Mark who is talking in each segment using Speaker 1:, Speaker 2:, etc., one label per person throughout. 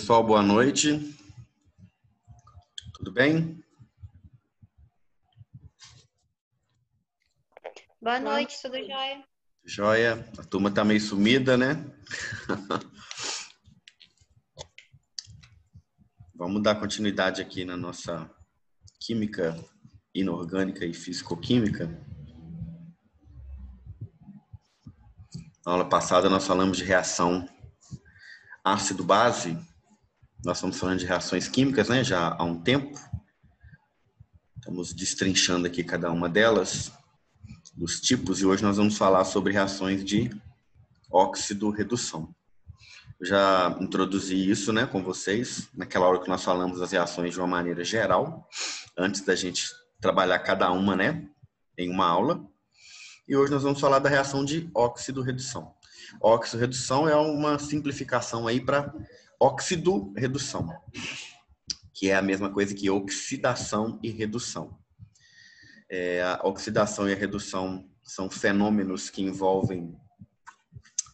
Speaker 1: Pessoal, boa noite. Tudo bem?
Speaker 2: Boa noite, tudo jóia?
Speaker 1: Joia. A turma tá meio sumida, né? Vamos dar continuidade aqui na nossa química inorgânica e fisicoquímica. Na aula passada nós falamos de reação ácido-base. Nós estamos falando de reações químicas, né? Já há um tempo. Estamos destrinchando aqui cada uma delas, dos tipos, e hoje nós vamos falar sobre reações de óxido-redução. Já introduzi isso, né, com vocês, naquela hora que nós falamos das reações de uma maneira geral, antes da gente trabalhar cada uma, né, em uma aula. E hoje nós vamos falar da reação de óxido-redução. Óxido-redução é uma simplificação aí para óxido-redução, que é a mesma coisa que oxidação e redução. A oxidação e a redução são fenômenos que envolvem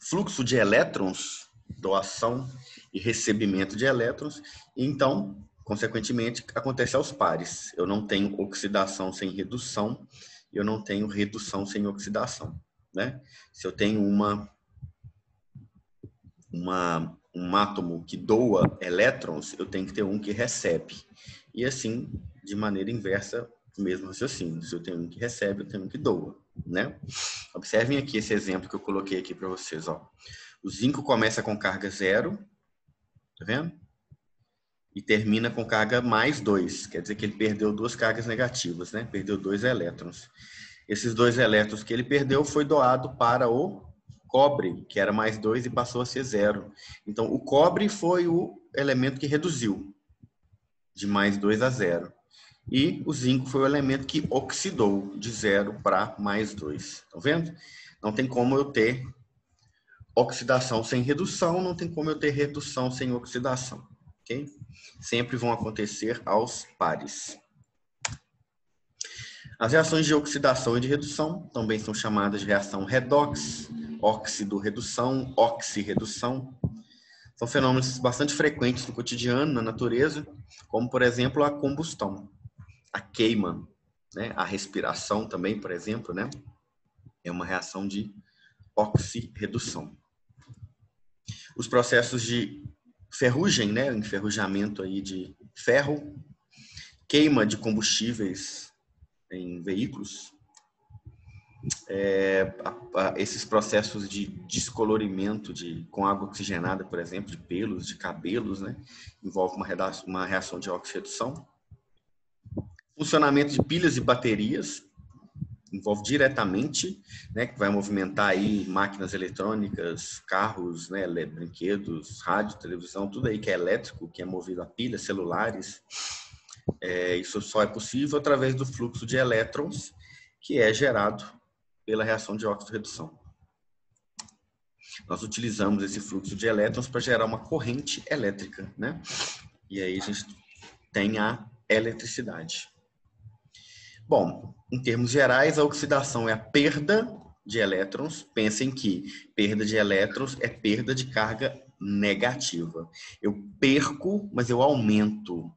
Speaker 1: fluxo de elétrons, doação e recebimento de elétrons, e então, consequentemente, acontece aos pares. Eu não tenho oxidação sem redução, eu não tenho redução sem oxidação, né? Se eu tenho um átomo que doa elétrons, eu tenho que ter um que recebe. E assim, de maneira inversa, o mesmo raciocínio. Se eu tenho um que recebe, eu tenho um que doa, né? Observem aqui esse exemplo que eu coloquei aqui para vocês, ó. O zinco começa com carga 0, tá vendo? E termina com carga mais 2, quer dizer que ele perdeu duas cargas negativas, né? Perdeu 2 elétrons. Esses 2 elétrons que ele perdeu foi doado para o cobre, que era mais 2 e passou a ser 0. Então, o cobre foi o elemento que reduziu de mais 2 a 0. E o zinco foi o elemento que oxidou de 0 para mais 2. Estão vendo? Não tem como eu ter oxidação sem redução, não tem como eu ter redução sem oxidação, ok? Sempre vão acontecer aos pares. As reações de oxidação e de redução também são chamadas de reação redox, óxido-redução, oxirredução. São fenômenos bastante frequentes no cotidiano, na natureza, como, por exemplo, a combustão, a queima, né? A respiração também, por exemplo, né? É uma reação de oxirredução. Os processos de ferrugem, né, enferrujamento aí de ferro, queima de combustíveis em veículos, esses processos de descolorimento com água oxigenada, por exemplo, de pelos, de cabelos, né, envolve uma reação de oxirredução. Funcionamento de pilhas e baterias, envolve diretamente, né, que vai movimentar aí máquinas eletrônicas, carros, né, brinquedos, rádio, televisão, tudo aí que é elétrico, que é movido a pilhas, celulares. Isso só é possível através do fluxo de elétrons que é gerado pela reação de óxido-redução. Nós utilizamos esse fluxo de elétrons para gerar uma corrente elétrica, né? E aí a gente tem a eletricidade. Bom, em termos gerais, a oxidação é a perda de elétrons. Pensem que perda de elétrons é perda de carga negativa. Eu perco, mas eu aumento.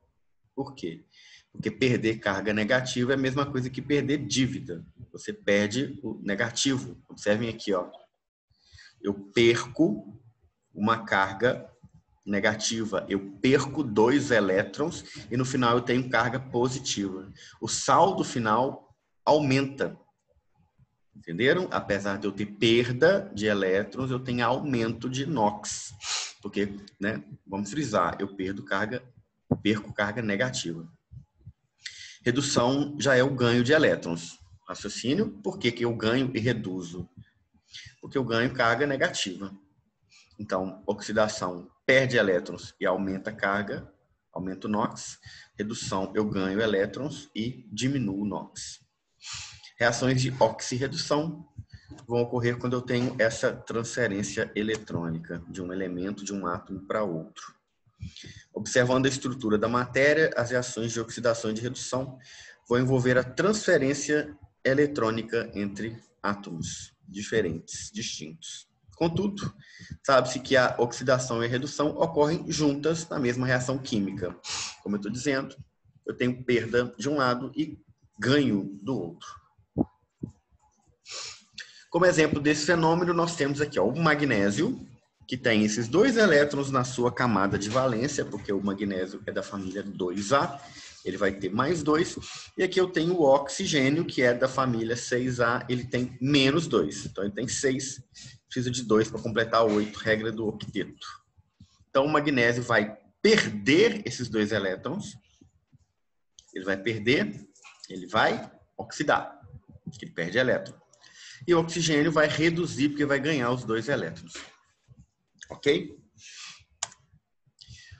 Speaker 1: Por quê? Porque perder carga negativa é a mesma coisa que perder dívida. Você perde o negativo. Observem aqui, ó. Eu perco uma carga negativa, eu perco 2 elétrons e no final eu tenho carga positiva. O saldo final aumenta. Entenderam? Apesar de eu ter perda de elétrons, eu tenho aumento de NOx. Porque, né, vamos frisar, eu perco carga negativa. Redução já é o ganho de elétrons. Raciocínio, por que eu ganho e reduzo? Porque eu ganho carga negativa. Então, oxidação perde elétrons e aumenta a carga, aumenta o NOx. Redução, eu ganho elétrons e diminuo o NOx. Reações de oxirredução vão ocorrer quando eu tenho essa transferência eletrônica de um elemento, de um átomo para outro. Observando a estrutura da matéria, as reações de oxidação e de redução vão envolver a transferência eletrônica entre átomos diferentes, distintos. Contudo, sabe-se que a oxidação e a redução ocorrem juntas na mesma reação química. Como eu estou dizendo, eu tenho perda de um lado e ganho do outro. Como exemplo desse fenômeno, nós temos aqui o magnésio, que tem esses 2 elétrons na sua camada de valência, porque o magnésio é da família 2A, ele vai ter mais 2. E aqui eu tenho o oxigênio, que é da família 6A, ele tem menos 2. Então, ele tem 6, precisa de 2 para completar 8, regra do octeto. Então, o magnésio vai perder esses 2 elétrons, ele vai perder, ele vai oxidar, porque ele perde elétron. E o oxigênio vai reduzir, porque vai ganhar os 2 elétrons. Ok?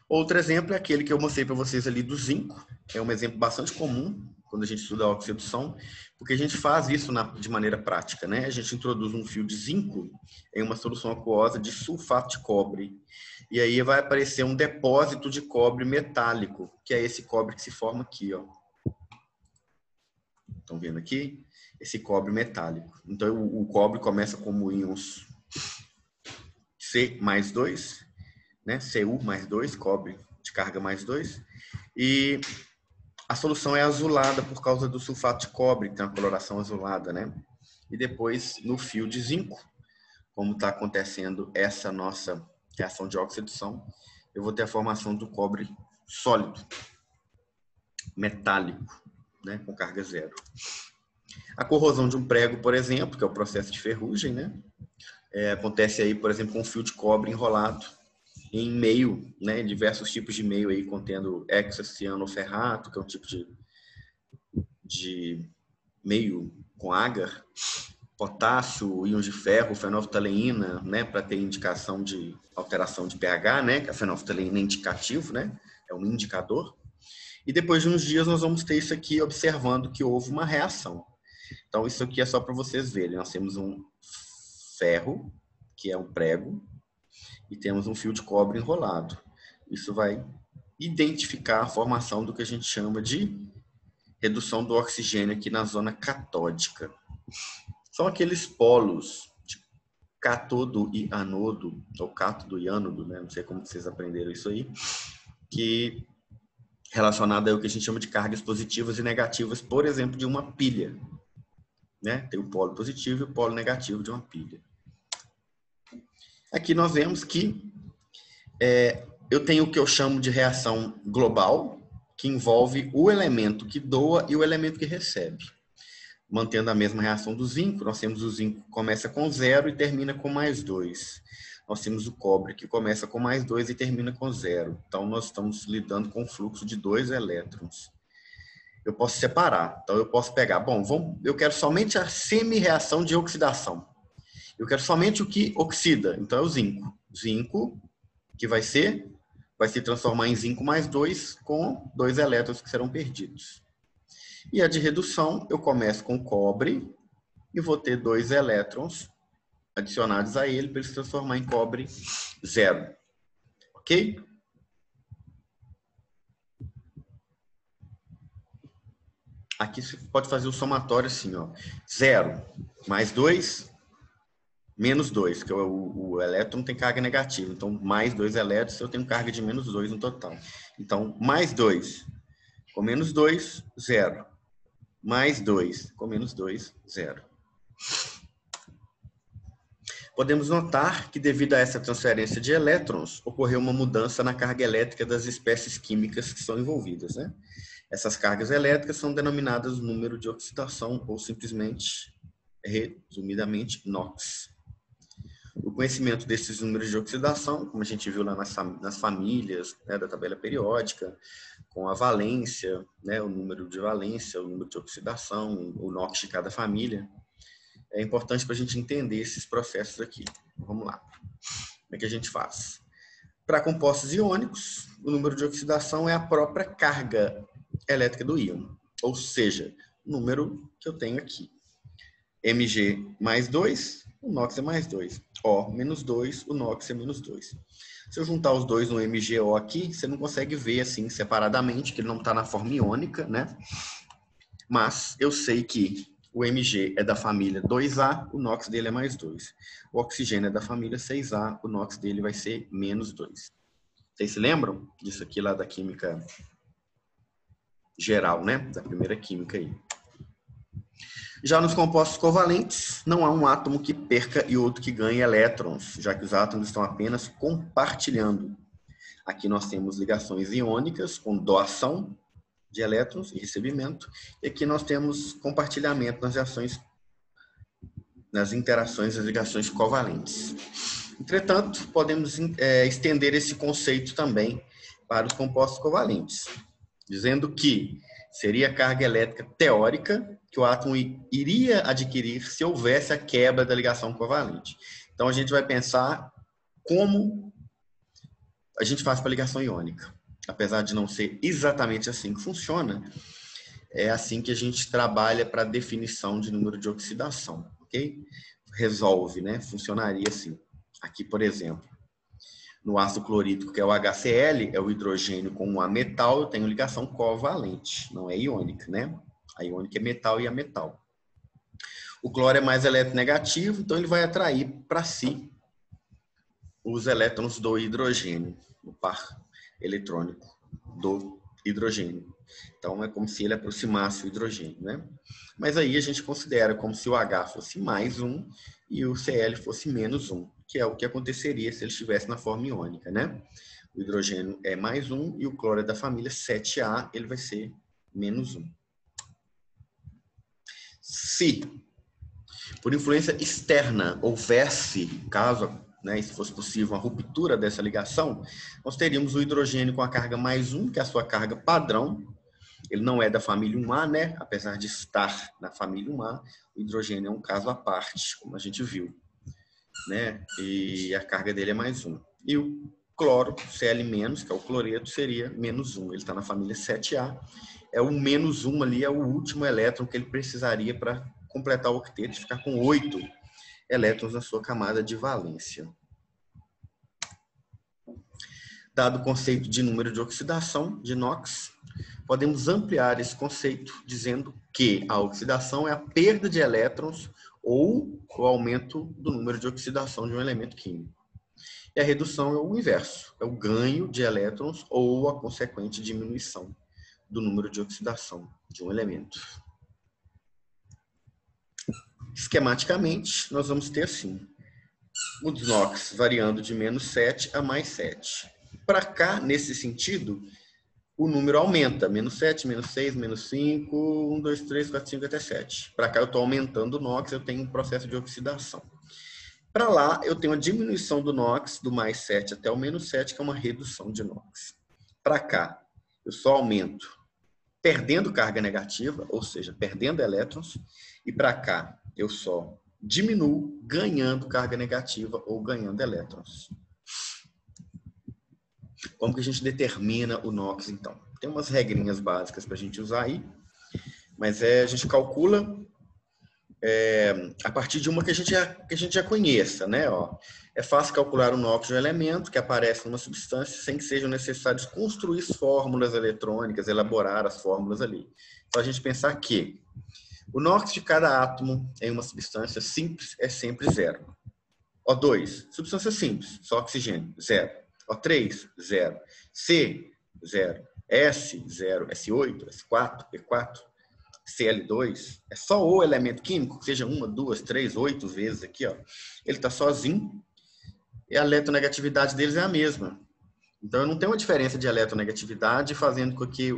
Speaker 1: Outro exemplo é aquele que eu mostrei para vocês ali do zinco. É um exemplo bastante comum quando a gente estuda a oxidação, porque a gente faz isso de maneira prática, né? A gente introduz um fio de zinco em uma solução aquosa de sulfato de cobre. E aí vai aparecer um depósito de cobre metálico, que é esse cobre que se forma aqui, ó. Estão vendo aqui? Esse cobre metálico. Então, o cobre começa como íons C mais 2, né? Cu mais 2, cobre de carga mais 2. E a solução é azulada por causa do sulfato de cobre, que tem uma coloração azulada, né? E depois, no fio de zinco, como está acontecendo essa nossa reação de oxidação, eu vou ter a formação do cobre sólido, metálico, né? Com carga zero. A corrosão de um prego, por exemplo, que é o processo de ferrugem, né? Acontece aí, por exemplo, com um fio de cobre enrolado em meio, né? Diversos tipos de meio aí contendo hexacianoferrato, que é um tipo de meio com agar, potássio, íons de ferro, fenolftaleína, né? Para ter indicação de alteração de pH, né? Que a fenolftaleína é indicativo, né? É um indicador. E depois de uns dias nós vamos ter isso aqui observando que houve uma reação. Então, isso aqui é só para vocês verem. Nós temos um ferro, que é um prego, e temos um fio de cobre enrolado. Isso vai identificar a formação do que a gente chama de redução do oxigênio aqui na zona catódica. São aqueles polos de cátodo e anodo, ou cátodo e ânodo, né? Não sei como vocês aprenderam isso aí, que relacionado ao que a gente chama de cargas positivas e negativas, por exemplo, de uma pilha. Né? Tem o polo positivo e o polo negativo de uma pilha. Aqui nós vemos que eu tenho o que eu chamo de reação global, que envolve o elemento que doa e o elemento que recebe. Mantendo a mesma reação do zinco, nós temos o zinco que começa com 0 e termina com mais 2. Nós temos o cobre que começa com mais 2 e termina com 0. Então, nós estamos lidando com um fluxo de 2 elétrons. Eu posso separar. Então, eu posso pegar, eu quero somente a semi-reação de oxidação. Eu quero somente o que oxida. Então, é o zinco. Zinco, que vai se transformar em zinco mais 2, com 2 elétrons que serão perdidos. E a de redução, eu começo com cobre e vou ter 2 elétrons adicionados a ele para ele se transformar em cobre 0. Ok? Aqui você pode fazer o somatório assim, ó. 0 mais 2, menos 2, que o elétron tem carga negativa. Então, mais 2 elétrons, eu tenho carga de menos 2 no total. Então, mais 2 com menos 2, 0. Mais 2 com menos 2, 0. Podemos notar que, devido a essa transferência de elétrons, ocorreu uma mudança na carga elétrica das espécies químicas que são envolvidas, né? Essas cargas elétricas são denominadas número de oxidação ou simplesmente, resumidamente, NOx. O conhecimento desses números de oxidação, como a gente viu lá nas famílias, né, da tabela periódica, com a valência, né, o número de valência, o número de oxidação, o NOx de cada família, é importante para a gente entender esses processos aqui. Vamos lá. Como é que a gente faz? Para compostos iônicos, o número de oxidação é a própria carga elétrica do íon, ou seja, o número que eu tenho aqui. Mg mais 2, o NOx é mais 2. O menos 2, o NOx é menos 2. Se eu juntar os dois no MgO aqui, você não consegue ver assim separadamente, que ele não está na forma iônica, né? Mas eu sei que O Mg é da família 2A, o NOx dele é mais 2. O oxigênio é da família 6A, o NOx dele vai ser menos 2. Vocês se lembram disso aqui lá da química geral, né? Da primeira química aí. Já nos compostos covalentes, não há um átomo que perca e outro que ganhe elétrons, já que os átomos estão apenas compartilhando. Aqui nós temos ligações iônicas com doação de elétrons e recebimento, e aqui nós temos compartilhamento nas interações das ligações covalentes. Entretanto, podemos estender esse conceito também para os compostos covalentes, dizendo que seria a carga elétrica teórica que o átomo iria adquirir se houvesse a quebra da ligação covalente. Então, a gente vai pensar como a gente faz para a ligação iônica. Apesar de não ser exatamente assim que funciona, é assim que a gente trabalha para a definição de número de oxidação, ok? Resolve, né? Funcionaria assim. Aqui, por exemplo, no ácido clorídrico, que é o HCl, é o hidrogênio com um ametal, eu tenho ligação covalente, não é iônica, né? A iônica é metal e ametal. O cloro é mais eletronegativo, então ele vai atrair para si os elétrons do hidrogênio, o par eletrônico do hidrogênio. Então, é como se ele aproximasse o hidrogênio, né? Mas aí a gente considera como se o H fosse mais 1 e o Cl fosse menos 1, que é o que aconteceria se ele estivesse na forma iônica, né? O hidrogênio é mais 1 e o cloro é da família 7A, ele vai ser menos 1. Se, por influência externa, houvesse, caso, né, se fosse possível, uma ruptura dessa ligação, nós teríamos o hidrogênio com a carga mais 1, que é a sua carga padrão. Ele não é da família 1A, né? Apesar de estar na família 1A, o hidrogênio é um caso à parte, como a gente viu, né? E a carga dele é mais 1. E o cloro, Cl-, que é o cloreto, seria menos 1. Ele está na família 7A. É o menos 1 ali, é o último elétron que ele precisaria para completar o octeto e ficar com 8 elétrons na sua camada de valência. Dado o conceito de número de oxidação de NOx, podemos ampliar esse conceito dizendo que a oxidação é a perda de elétrons ou o aumento do número de oxidação de um elemento químico. E a redução é o inverso, é o ganho de elétrons ou a consequente diminuição do número de oxidação de um elemento. Esquematicamente, nós vamos ter assim, os NOx variando de menos 7 a mais 7. Para cá, nesse sentido, o número aumenta, menos 7, menos 6, menos 5, 1, 2, 3, 4, 5, até 7. Para cá eu estou aumentando o NOx, eu tenho um processo de oxidação. Para lá, eu tenho a diminuição do NOx, do mais 7 até o menos 7, que é uma redução de NOx. Para cá, eu só aumento perdendo carga negativa, ou seja, perdendo elétrons, e para cá, eu só diminuo ganhando carga negativa ou ganhando elétrons. Como que a gente determina o NOx, então? Tem umas regrinhas básicas para a gente usar aí, mas a gente calcula a partir de uma que a gente já conheça, né? Ó, é fácil calcular o NOx de um elemento que aparece numa substância sem que sejam necessários construir fórmulas eletrônicas, elaborar as fórmulas ali. Então, a gente pensar que o NOx de cada átomo em uma substância simples é sempre 0. O2, substância simples, só oxigênio, 0. O3, 0. C, 0. S, 0. S8, S4, P4, Cl2. É só o elemento químico, seja 1, 2, 3, 8 vezes aqui, ó. Ele está sozinho e a eletronegatividade deles é a mesma. Então, eu não tenho uma diferença de eletronegatividade fazendo com que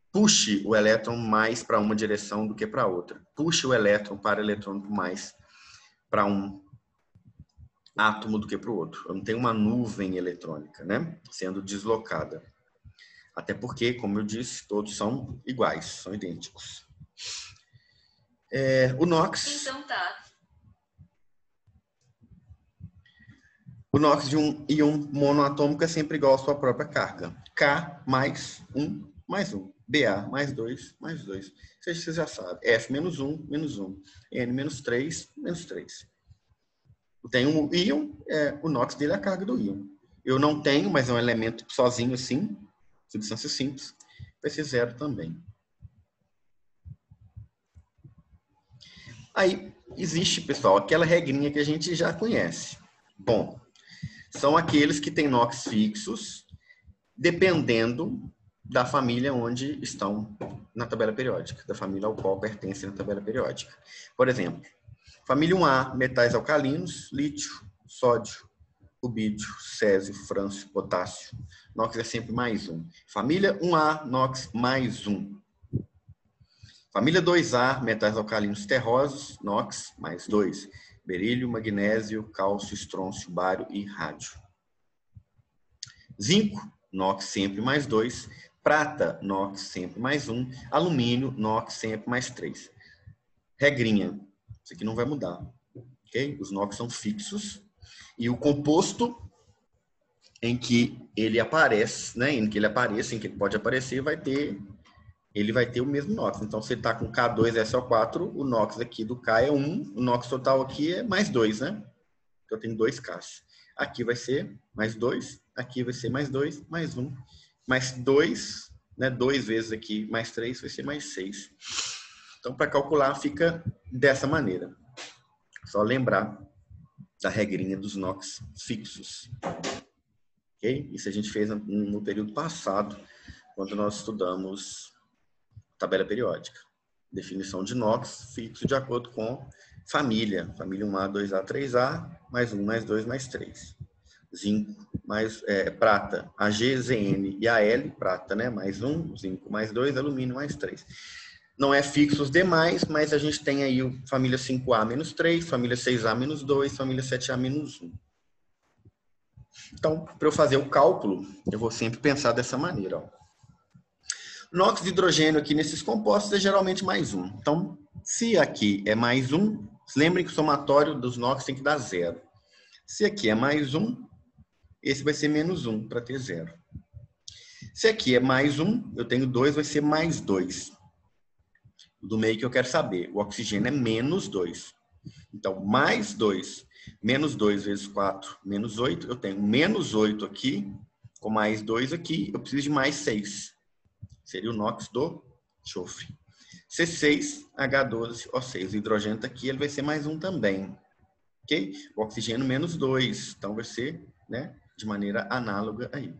Speaker 1: puxe o elétron mais para uma direção do que para outra. Puxe o elétron para eletrônico mais para um átomo do que para o outro. Eu não tenho uma nuvem eletrônica, né, sendo deslocada. Até porque, como eu disse, todos são iguais, são idênticos. O NOx... Então tá. O NOx de um íon monoatômico é sempre igual à sua própria carga. K mais 1 mais 1. Ba mais 2 mais 2. Você já sabe. F menos 1, menos 1. N menos 3, menos 3. Tem um íon, o NOx dele é a carga do íon. Eu não tenho, mas é um elemento sozinho assim, substância simples, vai ser 0 também. Aí existe, pessoal, aquela regrinha que a gente já conhece. Bom, são aqueles que têm NOx fixos, dependendo da família onde estão na tabela periódica, da família ao qual pertencem na tabela periódica. Por exemplo, família 1A, metais alcalinos, lítio, sódio, rubídio, césio, frâncio, potássio. NOx é sempre mais 1. Família 1A, NOx mais 1. Família 2A, metais alcalinos terrosos, NOx mais 2. Berílio, magnésio, cálcio, estrôncio, bário e rádio. Zinco, NOx sempre mais 2. Prata, NOx sempre mais 1. Alumínio, NOx sempre mais 3. Regrinha, isso aqui não vai mudar. Okay? Os NOx são fixos. E o composto em que ele aparece, né, em que ele pode aparecer, ele vai ter o mesmo NOx. Então, se ele está com K2SO4, o NOx aqui do K é 1, o NOx total aqui é mais 2, né? Então, eu tenho 2 Ks. Aqui vai ser mais 2, aqui vai ser mais 2, mais 1, mais 2, né? 2 vezes aqui, mais 3, vai ser mais 6. Então, para calcular, fica dessa maneira. Só lembrar da regrinha dos NOx fixos. Ok? Isso a gente fez no período passado, quando nós estudamos tabela periódica. Definição de NOx fixo de acordo com família. Família 1A, 2A, 3A, mais 1, mais 2, mais 3. Zinco, mais prata, Ag, Zn e Al, prata, né? Mais 1, zinco, mais 2, alumínio, mais 3. Não é fixo os demais, mas a gente tem aí família 5A menos 3, família 6A menos 2, família 7A menos 1. Então, para eu fazer o cálculo, eu vou sempre pensar dessa maneira. Ó. NOx de hidrogênio aqui nesses compostos é geralmente mais 1. Então, se aqui é mais 1, lembrem que o somatório dos NOx tem que dar 0. Se aqui é mais 1, esse vai ser menos 1 para ter 0. Se aqui é mais 1, eu tenho 2, vai ser mais 2. Do meio que eu quero saber, o oxigênio é menos 2. Então, mais 2, menos 2 vezes 4, menos 8. Eu tenho menos 8 aqui, com mais 2 aqui, eu preciso de mais 6. Seria o NOx do enxofre. C6H12O6. O hidrogênio está aqui, ele vai ser mais 1 também. Ok? O oxigênio menos 2. Então, vai ser, né, de maneira análoga aí.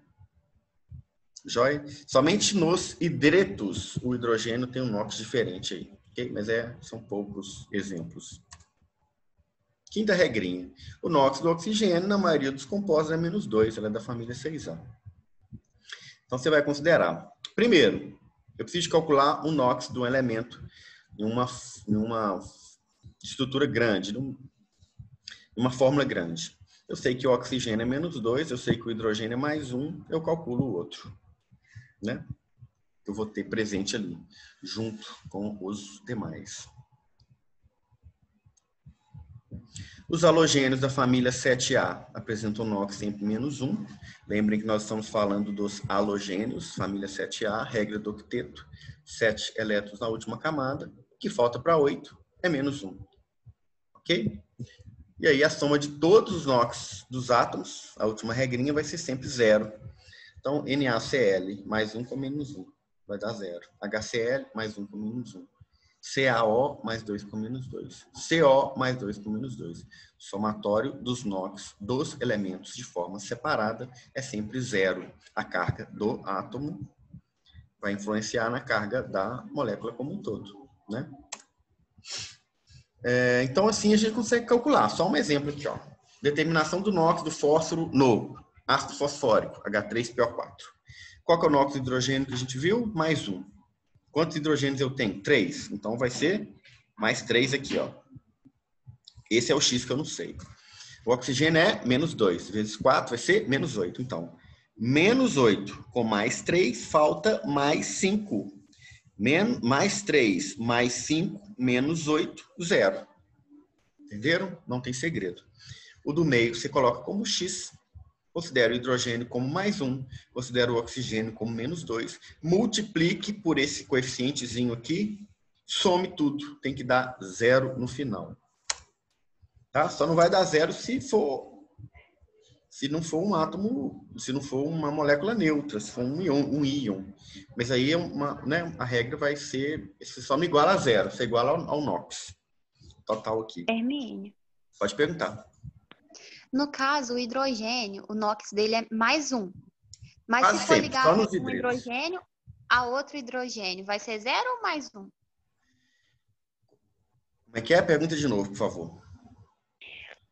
Speaker 1: Joia? Somente nos hidretos o hidrogênio tem um NOx diferente aí. Ok? Mas são poucos exemplos. Quinta regrinha. O NOx do oxigênio, na maioria dos compostos, é menos 2. Ela é da família 6A. Então, você vai considerar. Primeiro, eu preciso calcular o NOx de um elemento em uma estrutura grande, numa fórmula grande. Eu sei que o oxigênio é menos 2, eu sei que o hidrogênio é mais 1, eu calculo o outro. Né? Eu vou ter presente ali, junto com os demais. Os halogênios da família 7A apresentam NOx sempre menos 1. Lembrem que nós estamos falando dos halogênios, família 7A, regra do octeto, 7 elétrons na última camada, que falta para 8, é menos 1. Ok? E aí a soma de todos os NOx dos átomos, a última regrinha, vai ser sempre 0. Então, NaCl mais 1 com menos 1 vai dar 0. HCl mais 1 com menos 1. CaO mais 2 com menos 2. CO mais 2 com menos 2. Somatório dos NOx dos elementos de forma separada é sempre 0. A carga do átomo vai influenciar na carga da molécula como um todo. Né? Então, assim a gente consegue calcular. Só um exemplo aqui. Ó. Determinação do NOx do fósforo no ácido fosfórico, H3PO4. Qual que é o NOx do hidrogênio que a gente viu? Mais 1. Quantos hidrogênios eu tenho? 3. Então, vai ser mais 3 aqui, ó. Esse é o X que eu não sei. O oxigênio é menos 2. Vezes 4 vai ser menos 8. Então, menos 8 com mais 3, falta mais 5. Mais 3, mais 5, menos 8, 0. Entenderam? Não tem segredo. O do meio você coloca como X. Considera o hidrogênio como mais 1, considera o oxigênio como menos 2, multiplique por esse coeficientezinho aqui, some tudo, tem que dar 0 no final. Tá? Só não vai dar 0 se não for um átomo, se não for uma molécula neutra, se for um íon. Mas aí né, a regra vai ser, você só não iguala a 0, você iguala ao NOx. total aqui.
Speaker 2: Hermínio,
Speaker 1: Pode perguntar.
Speaker 2: no caso, o hidrogênio, o NOx dele é mais um. Mas
Speaker 1: Quase
Speaker 2: se for
Speaker 1: sempre, só
Speaker 2: ligado
Speaker 1: nos
Speaker 2: um
Speaker 1: hidretos.
Speaker 2: hidrogênio a outro hidrogênio, vai ser zero ou mais um?
Speaker 1: Como é que é? Pergunta de novo, por favor.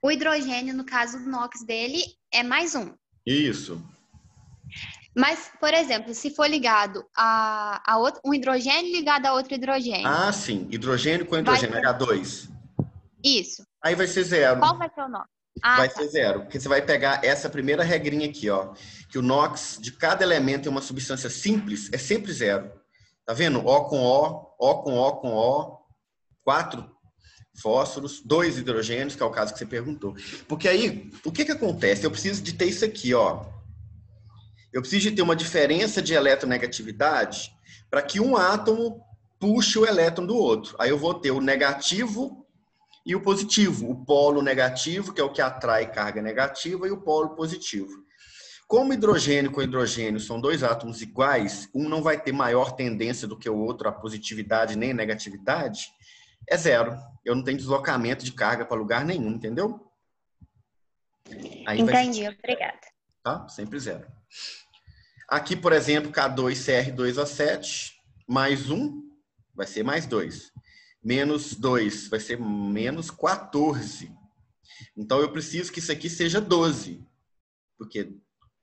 Speaker 2: O hidrogênio, no caso, o NOx dele é mais um.
Speaker 1: Isso.
Speaker 2: Mas, por exemplo, se for ligado a outro, um hidrogênio ligado a outro hidrogênio,
Speaker 1: Ah, sim. Hidrogênio com
Speaker 2: vai
Speaker 1: hidrogênio,
Speaker 2: ser
Speaker 1: H2.
Speaker 2: isso.
Speaker 1: Aí vai ser zero.
Speaker 2: Qual vai ser o NOx? Ah,
Speaker 1: Vai
Speaker 2: tá.
Speaker 1: ser zero. Porque você vai pegar essa primeira regrinha aqui, ó. Que o NOx de cada elemento em uma substância simples é sempre zero. Tá vendo? O com O, O com O com O, 4 fósforos, 2 hidrogênios, que é o caso que você perguntou. Porque aí, o que acontece? Eu preciso de ter isso aqui, ó. Eu preciso de ter uma diferença de eletronegatividade para que um átomo puxe o elétron do outro. Aí eu vou ter o negativo e o positivo. O polo negativo, que é o que atrai carga negativa, e o polo positivo. Como hidrogênio com hidrogênio são dois átomos iguais, um não vai ter maior tendência do que o outro a positividade nem negatividade, é zero. Eu não tenho deslocamento de carga para lugar nenhum, entendeu? Aí
Speaker 2: Entendi, obrigada.
Speaker 1: Tá? Sempre zero. Aqui, por exemplo, K2CR2O7, mais 1 vai ser mais 2. Menos 2 vai ser menos 14. Então, eu preciso que isso aqui seja 12. Porque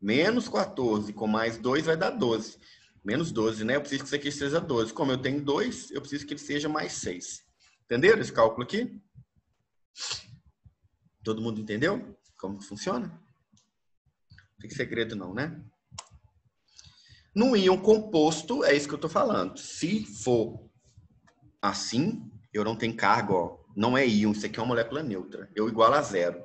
Speaker 1: menos 14 com mais 2 vai dar 12. Menos 12, né? Eu preciso que isso aqui seja 12. Como eu tenho 2, eu preciso que ele seja mais 6. Entenderam esse cálculo aqui? Todo mundo entendeu como funciona? Não tem segredo não, né? Num íon composto, é isso que eu estou falando. Se for assim, eu não tenho carga, ó. Não é íon, isso aqui é uma molécula neutra. Eu igualo a zero.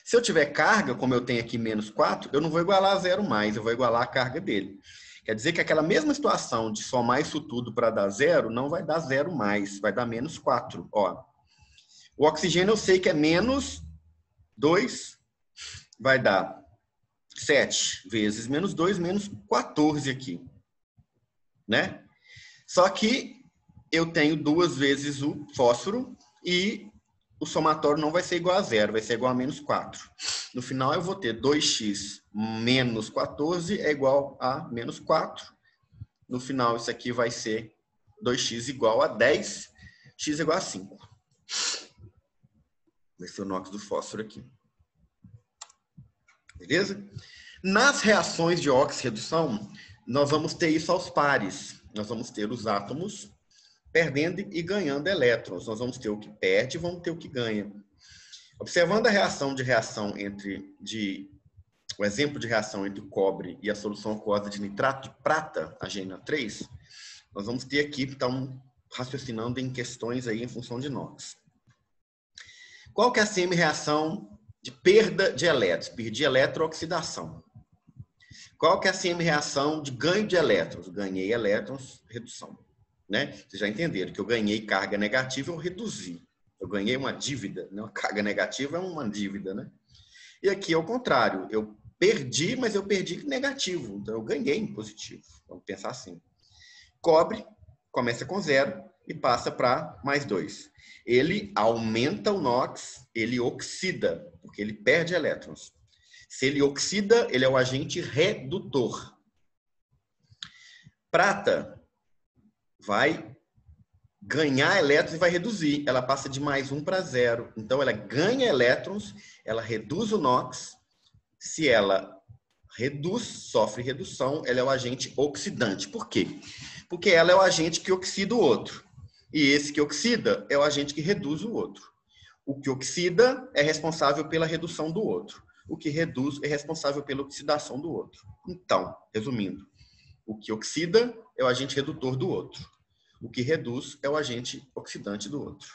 Speaker 1: Se eu tiver carga, como eu tenho aqui menos 4, eu não vou igualar a zero mais, eu vou igualar a carga dele. Quer dizer que aquela mesma situação de somar isso tudo para dar zero, não vai dar zero mais, vai dar menos 4. Ó. O oxigênio eu sei que é menos 2, vai dar 7 vezes menos 2, menos 14 aqui. Né? Só que eu tenho 2 vezes o fósforo e o somatório não vai ser igual a zero, vai ser igual a menos 4. No final, eu vou ter 2x menos 14 é igual a menos 4. No final, isso aqui vai ser 2x igual a 10, x igual a 5. Vai ser o NOx do fósforo aqui. Beleza? Nas reações de oxirredução, nós vamos ter isso aos pares. Nós vamos ter os átomos perdendo e ganhando elétrons. Nós vamos ter o que perde e vamos ter o que ganha. Observando a reação entre o exemplo de reação entre o cobre e a solução aquosa de nitrato de prata, a GNO3, nós vamos ter aqui, então, raciocinando em questões aí em função de NOx. Qual que é a semi-reação de perda de elétrons? Perdi eletrooxidação. Qual que é a semi-reação de ganho de elétrons? Ganhei elétrons, redução. Né? Vocês já entenderam que eu ganhei carga negativa, eu reduzi. Eu ganhei uma dívida, né? Uma carga negativa é uma dívida, né? E aqui é o contrário, eu perdi, mas eu perdi negativo, então eu ganhei em positivo. Vamos pensar assim. Cobre começa com 0 e passa para mais 2. Ele aumenta o NOx, ele oxida, porque ele perde elétrons. Se ele oxida, ele é o agente redutor. Prata vai ganhar elétrons e vai reduzir. Ela passa de mais 1 para 0. Então, ela ganha elétrons, ela reduz o NOx. Se ela reduz, sofre redução, ela é o agente oxidante. Por quê? Porque ela é o agente que oxida o outro. E esse que oxida é o agente que reduz o outro. O que oxida é responsável pela redução do outro. O que reduz é responsável pela oxidação do outro. Então, resumindo, o que oxida é o agente redutor do outro. O que reduz é o agente oxidante do outro.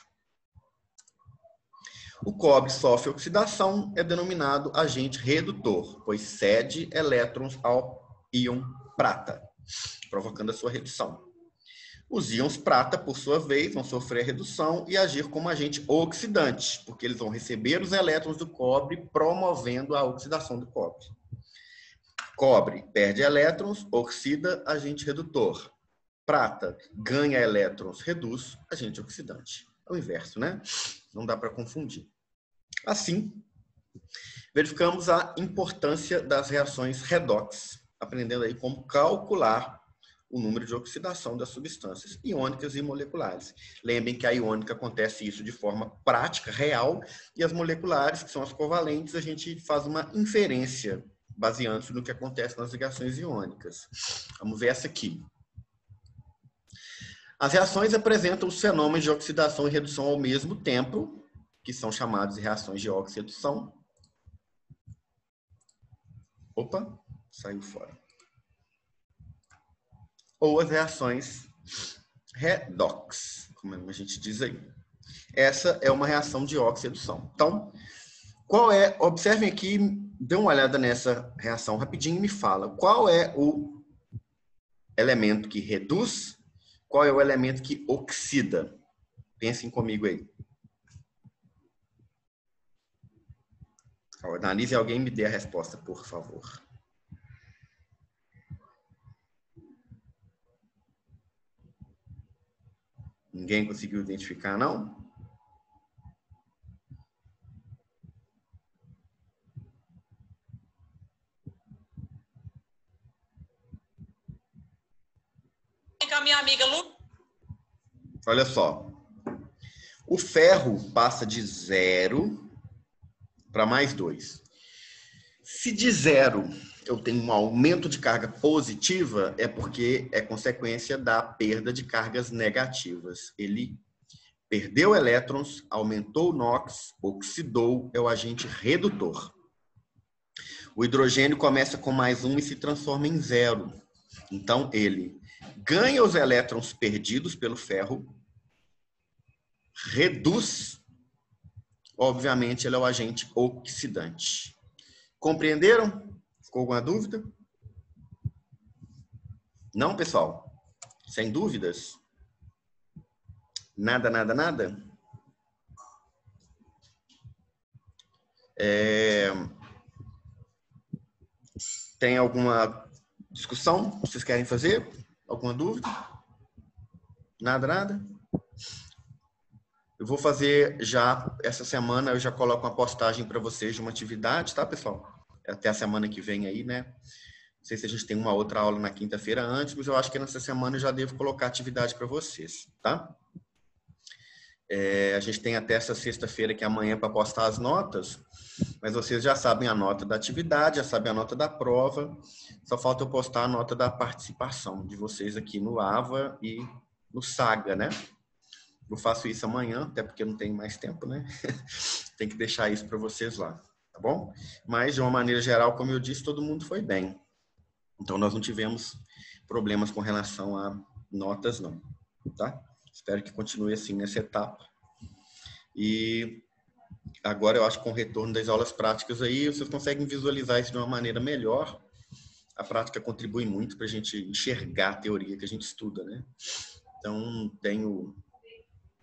Speaker 1: O cobre sofre oxidação, é denominado agente redutor, pois cede elétrons ao íon prata, provocando a sua redução. Os íons prata, por sua vez, vão sofrer redução e agir como agente oxidante, porque eles vão receber os elétrons do cobre, promovendo a oxidação do cobre. Cobre perde elétrons, oxida, agente redutor. Prata ganha elétrons, reduz, agente oxidante. É o inverso, né? Não dá para confundir. Assim, verificamos a importância das reações redox, aprendendo aí como calcular o número de oxidação das substâncias iônicas e moleculares. Lembrem que a iônica acontece isso de forma prática, real, e as moleculares, que são as covalentes, a gente faz uma inferência baseando-se no que acontece nas ligações iônicas. Vamos ver essa aqui. As reações apresentam os fenômenos de oxidação e redução ao mesmo tempo, que são chamados de reações de oxi-redução. Opa, saiu fora. Ou as reações redox, como a gente diz aí. Essa é uma reação de oxi-redução. Então, qual é? Observem aqui, dê uma olhada nessa reação rapidinho e me fala qual é o elemento que reduz, qual é o elemento que oxida. Pensem comigo aí. Analise e alguém me dê a resposta, por favor. Ninguém conseguiu identificar, não?
Speaker 3: Com a minha amiga Lu.
Speaker 1: Olha só. O ferro passa de 0 para mais 2. Se de 0 eu tenho um aumento de carga positiva, é porque é consequência da perda de cargas negativas. Ele perdeu elétrons, aumentou o NOx, oxidou, é o agente redutor. O hidrogênio começa com mais 1 e se transforma em 0. Então, ele ganha os elétrons perdidos pelo ferro, reduz, obviamente, ele é o agente oxidante. Compreenderam? Ficou alguma dúvida? Não, pessoal? Sem dúvidas? Nada, nada, nada? Tem alguma discussão que vocês querem fazer? Alguma dúvida? Nada, nada? Eu vou fazer já, essa semana, eu já coloco uma postagem para vocês de uma atividade, tá, pessoal? Até a semana que vem aí, né? Não sei se a gente tem uma outra aula na quinta-feira antes, mas eu acho que nessa semana eu já devo colocar atividade para vocês, tá? A gente tem até essa sexta-feira, que é amanhã, para postar as notas, mas vocês já sabem a nota da atividade, já sabem a nota da prova, só falta eu postar a nota da participação de vocês aqui no AVA e no Saga, né? Eu faço isso amanhã, até porque eu não tenho mais tempo, né? Tem que deixar isso para vocês lá, tá bom? Mas, de uma maneira geral, como eu disse, todo mundo foi bem. Então, nós não tivemos problemas com relação a notas, não, tá? Espero que continue assim nessa etapa. E agora eu acho que com o retorno das aulas práticas aí, vocês conseguem visualizar isso de uma maneira melhor. A prática contribui muito para a gente enxergar a teoria que a gente estuda, né? Então, tenho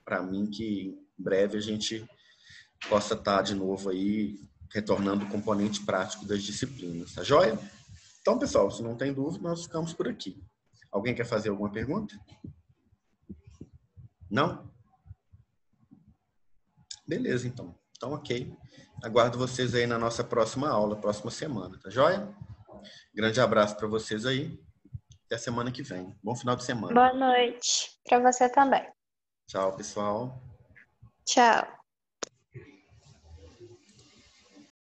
Speaker 1: para mim que em breve a gente possa estar de novo aí retornando o componente prático das disciplinas, tá joia? Então, pessoal, se não tem dúvida, nós ficamos por aqui. Alguém quer fazer alguma pergunta? Não? Beleza, então. Então, ok. Aguardo vocês aí na nossa próxima aula, próxima semana, tá joia? Grande abraço para vocês aí. Até semana que vem. Bom final de semana.
Speaker 2: Boa noite. Para você também.
Speaker 1: Tchau, pessoal.
Speaker 2: Tchau.